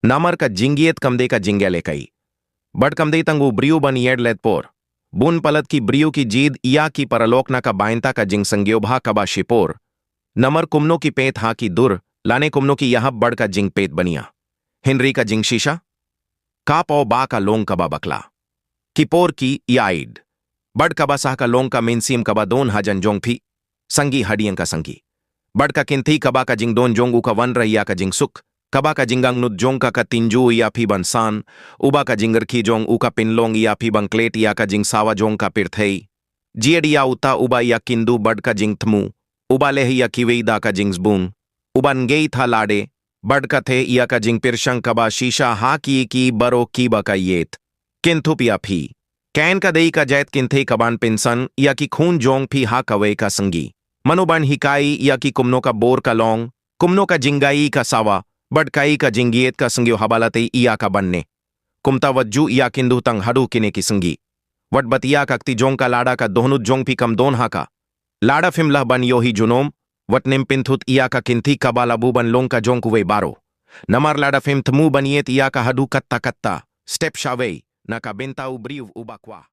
Namar ka jingiet kamde ka jingele kai. Bad kamde tangu briu ban yed let por. Bun palat ki briu ki जीद या की परलोकना का बायंता का जिंग संग्योभा कबा शिपोर. नमर कुमनो की पेत हा की दुर लाने कुमनो की यह बड़ का जिंग पेत बनिया. हिनरी का जिंग शीशा. काप औ बा का लोंग कबा बकला. किपोर की याइड. बड़ कबा साह का लोंग का मिनसीम कबा दोन हजन जोंग फी. संगी हडियं का संगी. बड़ का किंथी कबा का जिंग दोन जोंगू का वन रहिया का जिंग सुख. कबा का जिंगांग नुत जोंग का तिंजू या फी बनसान. उबा का जिंगर की जोंग उका पिनलोंग या फी बंकलेट या का जिंग सावा जोंग का पिरथई. जियड या उता उबा या किंदू बड़ का जिंग थमू. उबा लेह या किवेदा का जिंग्स बूंग. उबन गेई था लाडे. बड़ का थे या का जिंग पिरशंग कबा शीशा हा की बरो की बका येत. किंथुप या फी. कैन का दई का जैत किंथे कबान पिंसन या की खून जोंग फी हा कवे का संगी. मनोबन हिकाई या की कुमनो का बोर का लोंग. कुमनो का जिंगाई का सावा. बड़काई का जिंगियत का संगियो हबालते इया का बनने. कुमता वज्जू या किंदू तंग हडू किने की संगी. वटबतिया कक्ति जोंग का लाडा का दोहनुत जोंग फी कम दोन हा का. लाडा फिमलह बन यो ही जुनोम. वटनिम पिंथुत इया का किंथी कबालाबू बन लोंग का जोंग कुवे बारो. नमर लाडा फिम थमू बनियत इया का हडू कत्ता कत्ता. स्टेप शावे. ना का बिंता उब्रीव उबाक्वा.